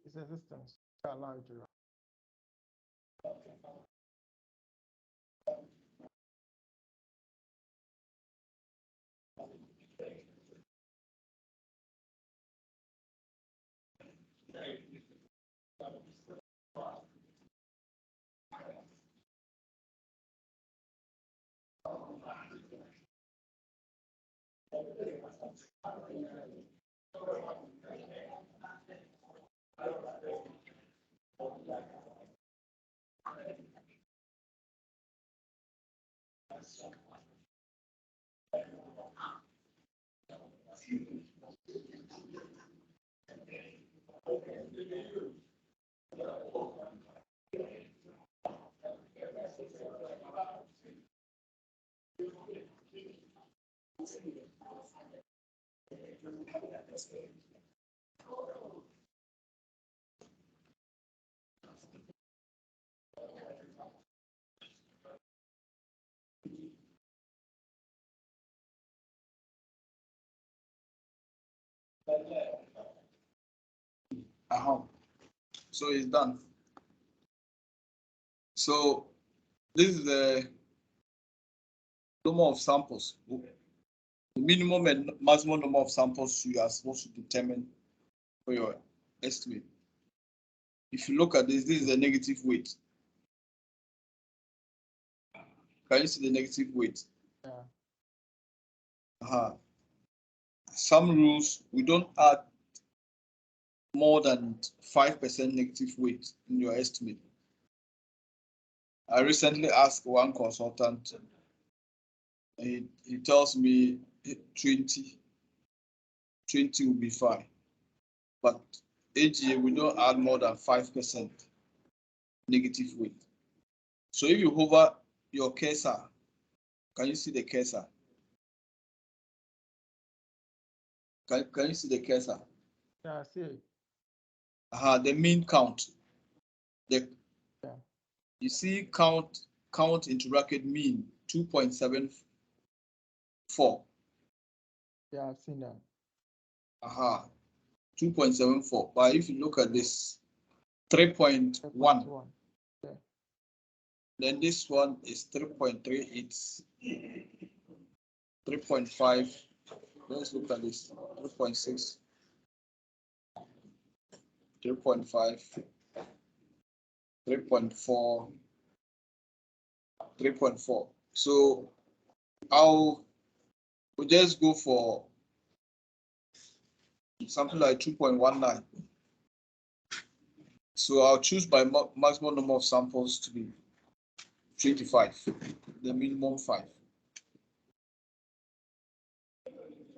It's a system. Allow it to run. So it's done. So this is the number of samples. The minimum and maximum number of samples you are supposed to determine for your estimate. If you look at this is the negative weight. Can you see the negative weight? Yeah. Some rules, we don't add more than 5% negative weight in your estimate. I recently asked one consultant, he tells me 20 will be fine. But AGA, we don't add more than 5% negative weight. So if you hover your cursor, can you see the cursor? Can you see the cursor? Yeah, I see it. The mean count. You see count into bracket mean 2.74. Yeah, I've seen that. 2.74. But if you look at this, 3.1. Yeah. Then this one is 3.38. 3.5. Let's look at this. 3.6. 3.5. 3.4. 3.4. So we'll just go for something like 2.19. So I'll choose by maximum number of samples to be 25, the minimum 5.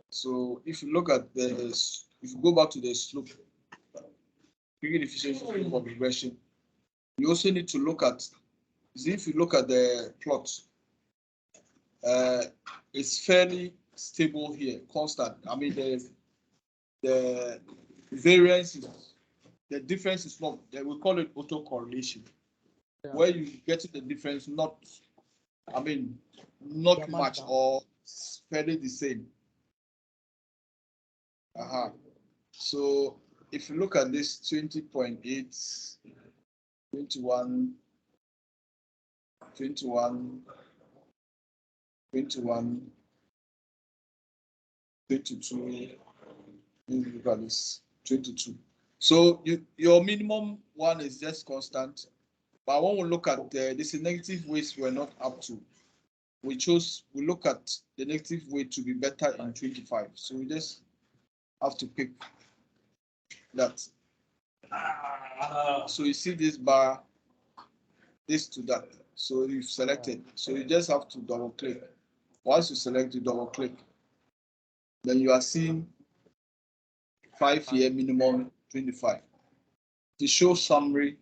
So if you look at if you go back to the slope, Kriging efficiency for regression, you also need to look at, if you look at the plot, it's fairly stable here, constant. I mean, the variance is, the difference is not, we call it autocorrelation, where you get the difference not much or fairly the same. So if you look at this 20.8, 21, 21, 21, 22, look at this 22. So your minimum one is just constant. But when we look at this negative weights we're not up to, we look at the negative weight to be better in 25. So we just have to pick that. So you see this bar, this to that. So you've selected. So you just have to double click. Once you select, you double click. Then you are seeing 5-year minimum 25. To show summary,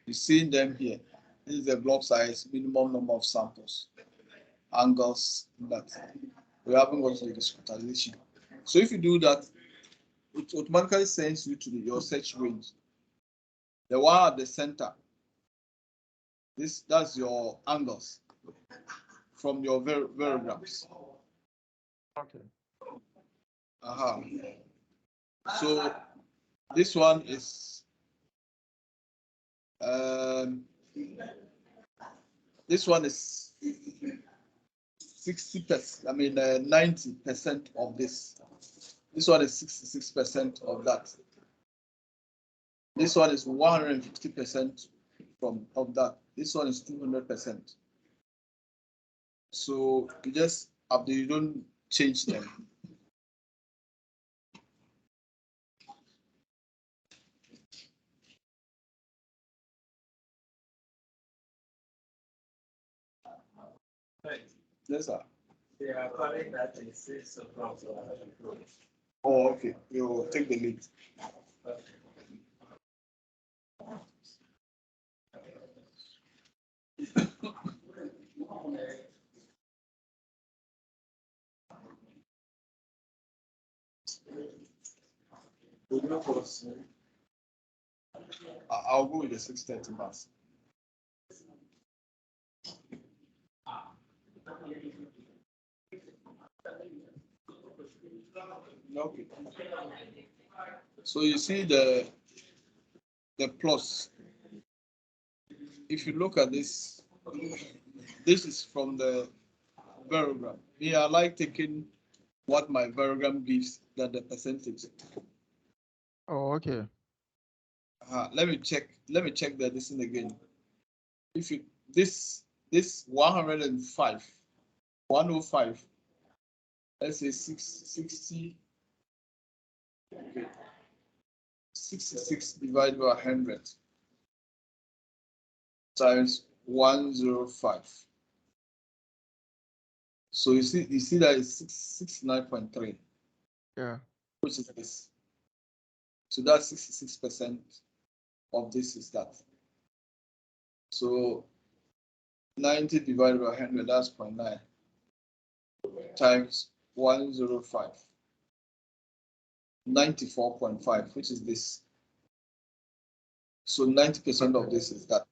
you're seeing them here. This is the block size, minimum number of samples, angles, that. We haven't got to the discretization. So if you do that, it automatically sends you to your search range. The one at the center, that's your angles from your variograms. Okay. So this one is 60%. I mean 90% of this. This one is 66% of that. This one is 150% of that. This one is 200%. So you just after you don't change them. Yes, sir. They are calling that a 6 o'clock. Oh, okay. You take the lead. I'll go with the 6:30 bus. Okay. So you see the plus. If you look at this, this is from the Variogram. We are like taking what my Variogram gives than the percentage. Oh, okay. Let me check that this in again. If you this 105, 105, let's say 60, okay, 66 divided by 100 times 105. So you see that it's 69.3. Yeah. Which is this. So that's 66% of this is that. So 90 divided by 100, that's 0.9 times 105. 94.5, which is this. So 90% of this is that.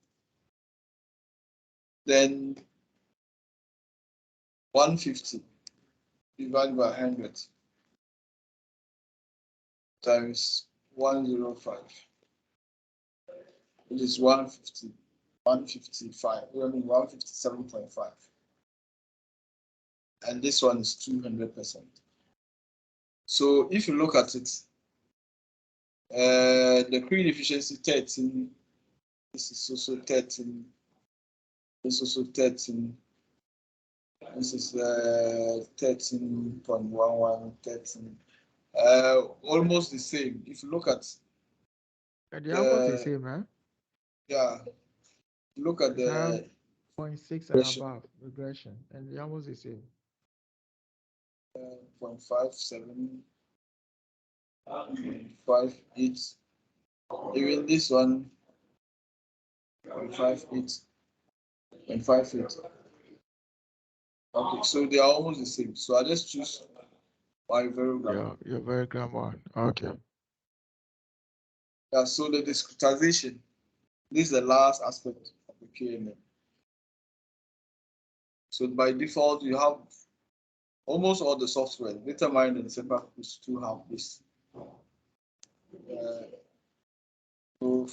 Then 150 divided by 100 times 105, which is 150, 155, I mean 157.5. And this one is 200%. So if you look at it, the Kriging efficiency 13, this is also 13, this is also 13, this is 13.11, 13. Almost the same. If you look at The almost the same, huh? Yeah, look at the 0.6 and above regression, and the almost the same. 0.57, 0.58, even this one 0.58, 0.58. Okay, so they are almost the same. So I just choose my Variogram. Yeah, your Variogram one. Okay. Yeah, so the discretization, this is the last aspect of the KNN. So by default, you have almost all the software, data mining and Seppak to have this. 4,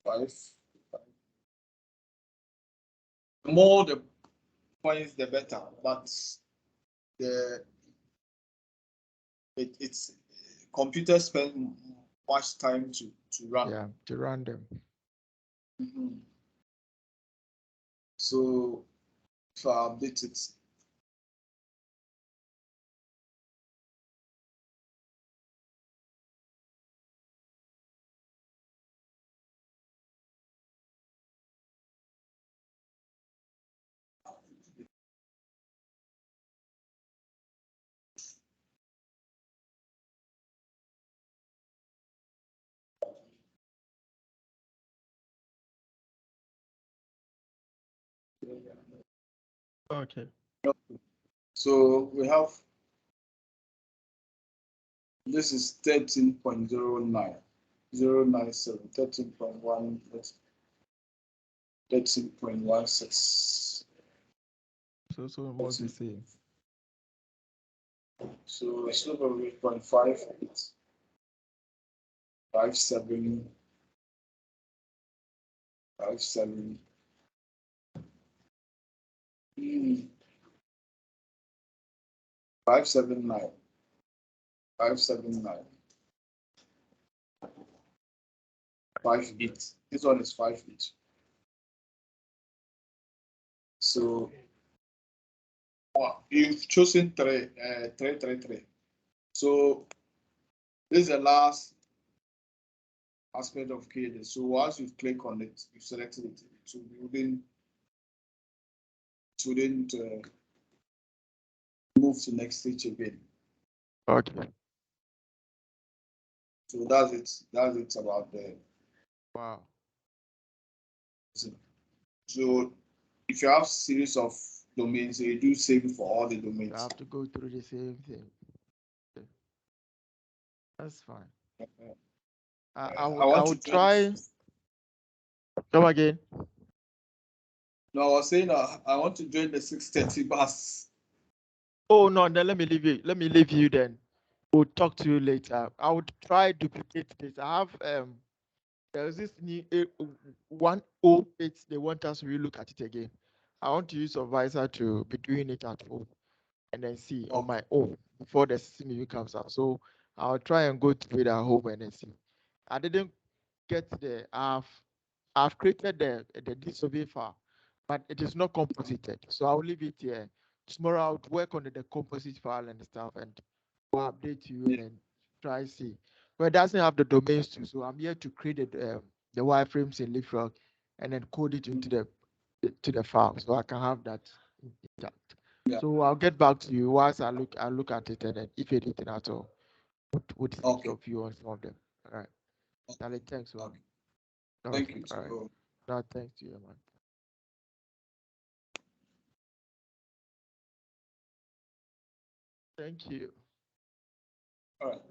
5. The more the points, the better. But it's computers spend much time to run. Yeah, to run them. So if I update it, Okay. so we have this is 13.09, 097, 13.1, 13.16. So almost the same. So slope of 8.5, 57, 57. 579, 579, 58. This one is 58. So you've chosen 333. So this is the last aspect of KD. So once you click on it, you selected it. So you wouldn't move to next stage again. Okay. So that's it. That's it about the. Wow. So if you have series of domains, you do same for all the domains. You have to go through the same thing. Okay. That's fine. I would try. Come again. No, I was saying I want to join the 6:30 bus. Oh no, then let me leave you. Let me leave you then. We'll talk to you later. I would try duplicate this. I have there's this new 108. They want us to relook at it again. I want to use Supervisor to be doing it at home and then see on my own before the system comes out. So I'll try and go through it at home and then see. I didn't get the I've created the disobey file, but it is not composited. So I'll leave it here. Tomorrow I'll work on the composite file and stuff and will update you and then try see. But it doesn't have the domains too. So I'm here to create the wireframes in LeapFrog and then code it into the file so I can have that intact. Yeah. So I'll get back to you once I look at it and then if anything at all, would think of you on some of them. All right. Dale, thanks, man. Thank you. All right. No, thanks to you, man. Thank you. All right.